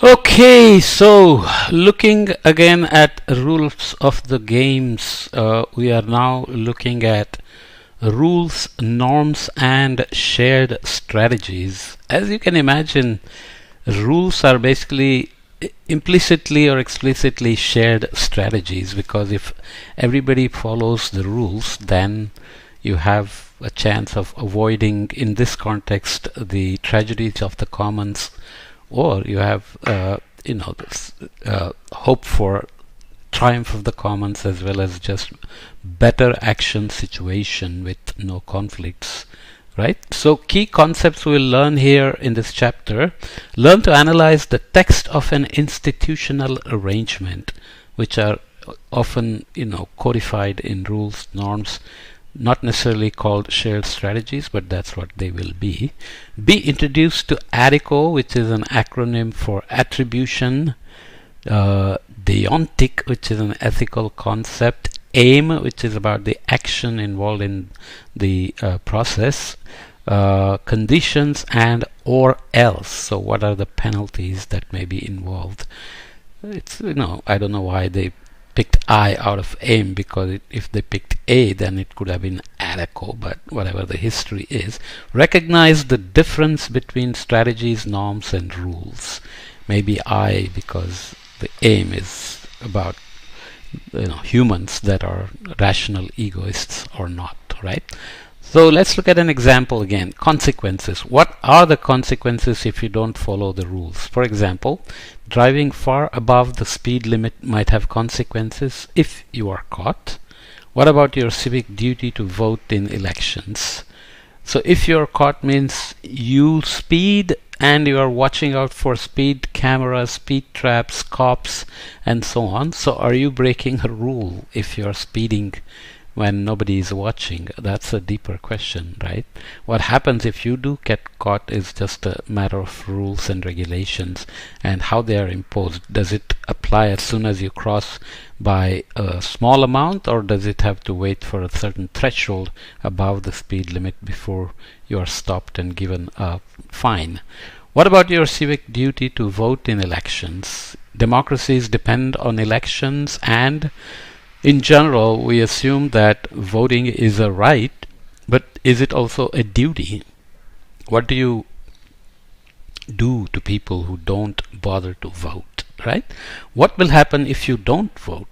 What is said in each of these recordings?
Okay, so looking again at rules of the games, we are now looking at rules, norms, and shared strategies. As you can imagine, rules are basically implicitly or explicitly shared strategies, because if everybody follows the rules, then you have a chance of avoiding, in this context, the tragedies of the commons, or you have this hope for triumph of the commons, as well as just better action situation with no conflicts, right? So key concepts we'll learn here in this chapter: learn to analyze the text of an institutional arrangement, which are often codified in rules, norms, not necessarily called shared strategies, but that's what they will be. Be introduced to ADICO, which is an acronym for attribution, deontic, which is an ethical concept, aim, which is about the action involved in the process, conditions, and or else. So what are the penalties that may be involved? It's, I don't know why they picked I out of aim, because if they picked A, then it could have been ADICO, but whatever the history is. Recognize the difference between strategies, norms, and rules. Maybe I, because the aim is about humans that are rational egoists or not, right? So let's look at an example again. Consequences. What are the consequences if you don't follow the rules? For example, driving far above the speed limit might have consequences if you are caught. What about your civic duty to vote in elections? So if you're caught means you speed and you are watching out for speed cameras, speed traps, cops, and so on. So are you breaking a rule if you're speeding when nobody is watching? That's a deeper question, right? What happens if you do get caught is just a matter of rules and regulations and how they are imposed. Does it apply as soon as you cross by a small amount, or does it have to wait for a certain threshold above the speed limit before you are stopped and given a fine? What about your civic duty to vote in elections? Democracies depend on elections, and in general, we assume that voting is a right, but is it also a duty? What do you do to people who don't bother to vote, right? What will happen if you don't vote?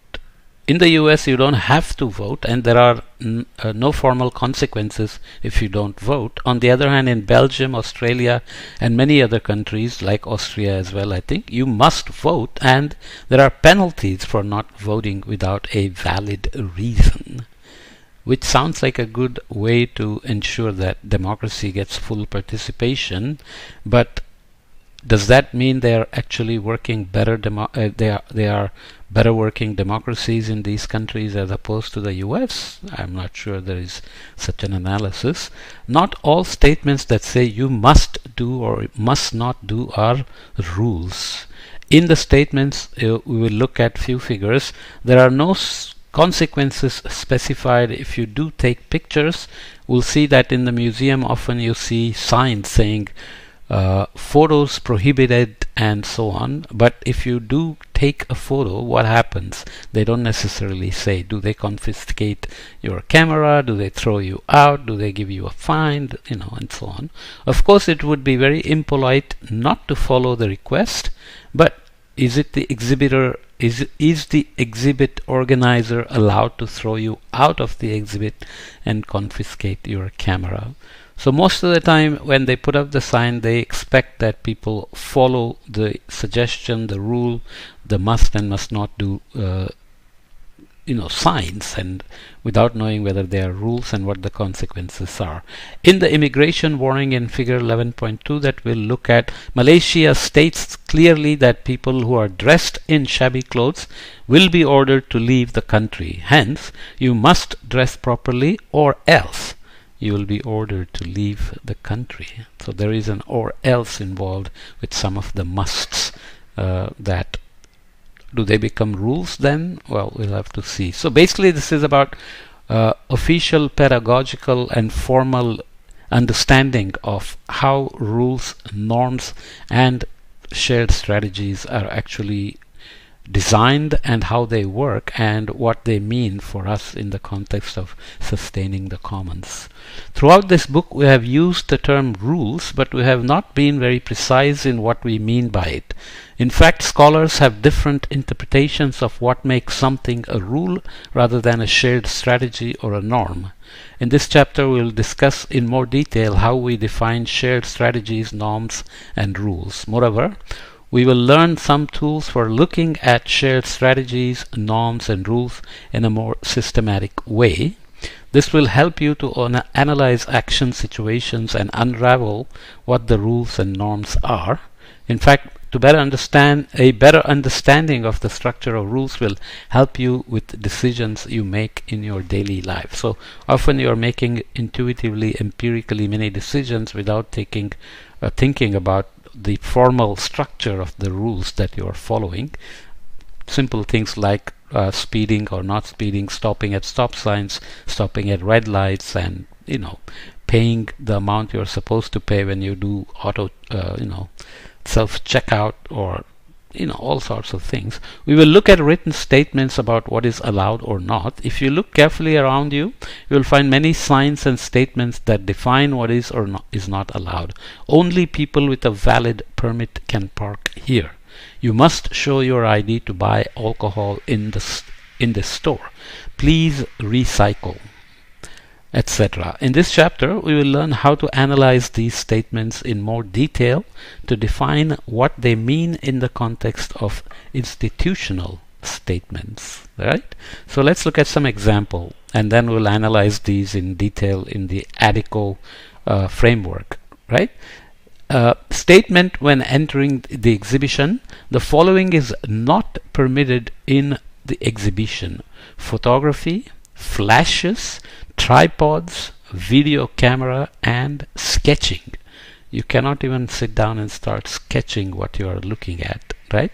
In the US, you don't have to vote, and there are no formal consequences if you don't vote. On the other hand, in Belgium, Australia, and many other countries, like Austria as well, I think, you must vote, and there are penalties for not voting without a valid reason, which sounds like a good way to ensure that democracy gets full participation. But does that mean they are actually working better? They are better working democracies in these countries as opposed to the US? I'm not sure there is such an analysis. Not all statements that say you must do or must not do are rules. In the statements, we will look at few figures. There are no consequences specified if you do take pictures. We'll see that in the museum often you see signs saying photos prohibited and so on. But if you do take a photo, what happens? They don't necessarily say. Do they confiscate your camera? Do they throw you out? Do they give you a fine? And so on. Of course, it would be very impolite not to follow the request, but is it the exhibitor? Is the exhibit organizer allowed to throw you out of the exhibit and confiscate your camera? So most of the time when they put up the sign, they expect that people follow the suggestion, the rule, the must and must not do signs, and without knowing whether they are rules and what the consequences are. In the immigration warning in figure 11.2 that we'll look at, Malaysia states clearly that people who are dressed in shabby clothes will be ordered to leave the country. Hence, you must dress properly or else you will be ordered to leave the country. So there is an or else involved with some of the musts. That do they become rules then? Well, we'll have to see. So basically this is about official, pedagogical and formal understanding of how rules, norms and shared strategies are actually designed and how they work and what they mean for us in the context of sustaining the commons. Throughout this book we have used the term rules, but we have not been very precise in what we mean by it. In fact, scholars have different interpretations of what makes something a rule rather than a shared strategy or a norm. In this chapter we will discuss in more detail how we define shared strategies, norms and rules. Moreover, we will learn some tools for looking at shared strategies, norms and rules in a more systematic way. This will help you to analyze action situations and unravel what the rules and norms are. In fact, to a better understanding of the structure of rules will help you with decisions you make in your daily life. So often you are making intuitively, empirically many decisions without thinking about the formal structure of the rules that you are following. Simple things like speeding or not speeding, stopping at stop signs, stopping at red lights, and paying the amount you're supposed to pay when you do auto self-checkout, or all sorts of things. We will look at written statements about what is allowed or not. If you look carefully around you, you will find many signs and statements that define what is or is not allowed. Only people with a valid permit can park here. You must show your ID to buy alcohol in this store. Please recycle, etc. In this chapter, we will learn how to analyze these statements in more detail to define what they mean in the context of institutional statements. Right? So let's look at some example, and then we'll analyze these in detail in the ADICO framework. Right? Statement when entering the exhibition: the following is not permitted in the exhibition: photography, flashes, tripods, video camera, and sketching. You cannot even sit down and start sketching what you are looking at, right?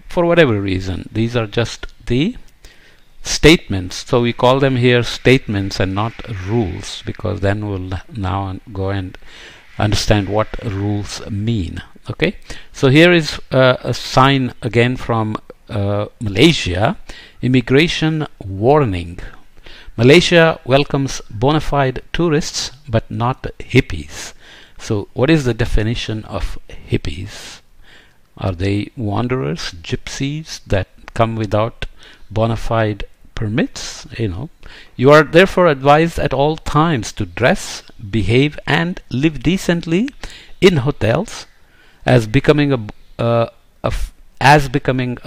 For whatever reason, these are just the statements. So we call them here statements and not rules, because then we'll now go and understand what rules mean. Okay, so here is a sign again from Malaysia: immigration warning. Malaysia welcomes bona fide tourists but not hippies. So what is the definition of hippies? Are they wanderers, gypsies that come without bona fide permits? You are therefore advised at all times to dress, behave and live decently in hotels as becoming a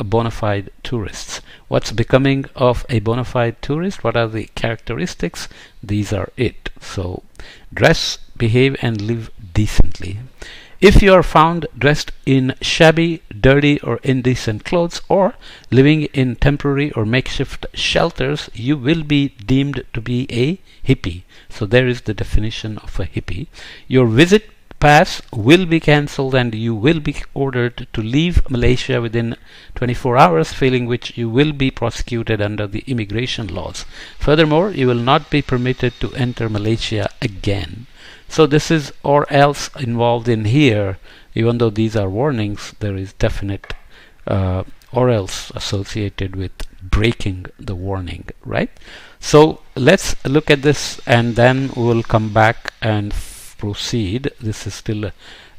bona fide tourist. What's becoming of a bona fide tourist? What are the characteristics? These are it. So dress, behave and live decently. If you are found dressed in shabby, dirty or indecent clothes, or living in temporary or makeshift shelters, you will be deemed to be a hippie. So there is the definition of a hippie. Your visit pass will be cancelled and you will be ordered to leave Malaysia within 24 hours, failing which you will be prosecuted under the immigration laws. Furthermore, you will not be permitted to enter Malaysia again. So this is or else involved in here. Even though these are warnings, there is definite or else associated with breaking the warning, right? So let's look at this and then we'll come back and proceed. This is still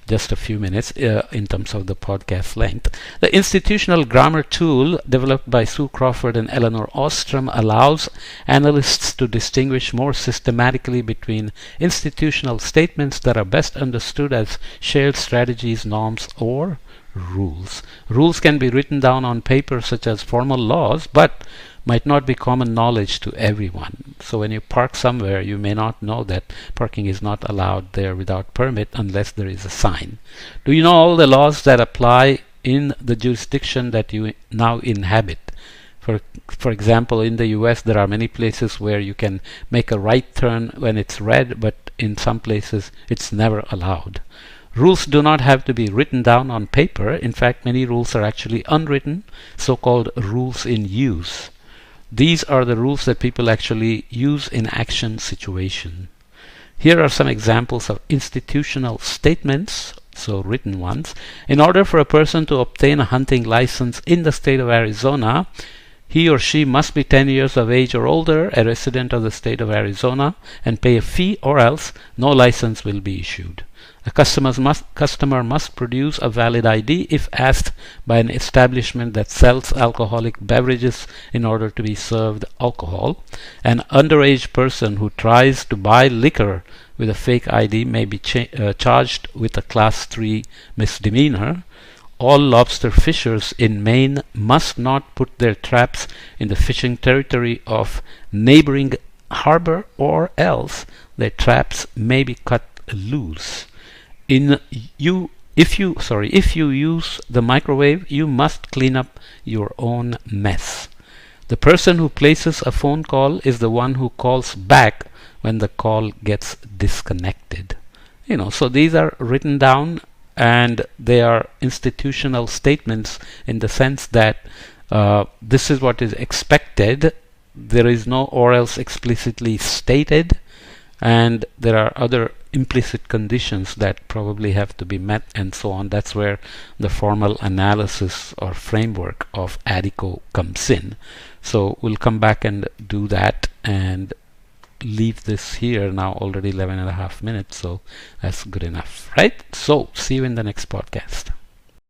just a few minutes in terms of the podcast length. The institutional grammar tool developed by Sue Crawford and Eleanor Ostrom allows analysts to distinguish more systematically between institutional statements that are best understood as shared strategies, norms, or rules. Rules can be written down on paper such as formal laws, but might not be common knowledge to everyone. So when you park somewhere, you may not know that parking is not allowed there without permit unless there is a sign. Do you know all the laws that apply in the jurisdiction that you now inhabit? For example, in the US, there are many places where you can make a right turn when it's red, but in some places it's never allowed. Rules do not have to be written down on paper. In fact, many rules are actually unwritten, so-called rules in use. These are the rules that people actually use in action situation. Here are some examples of institutional statements So written ones. In order for a person to obtain a hunting license in the state of Arizona, he or she must be 10 years of age or older, a resident of the state of Arizona, and pay a fee, or else no license will be issued. A customer must produce a valid ID if asked by an establishment that sells alcoholic beverages in order to be served alcohol. An underage person who tries to buy liquor with a fake ID may be charged with a Class 3 misdemeanor. All lobster fishers in Maine must not put their traps in the fishing territory of neighboring harbor, or else their traps may be cut loose. If you use the microwave, you must clean up your own mess. The person who places a phone call is the one who calls back when the call gets disconnected. So these are written down, and they are institutional statements in the sense that this is what is expected. There is no or else explicitly stated, and there are other implicit conditions that probably have to be met, and so on. That's where the formal analysis or framework of ADICO comes in. So we'll come back and do that and leave this here now, already 11 and a half minutes, so that's good enough, right? So see you in the next podcast.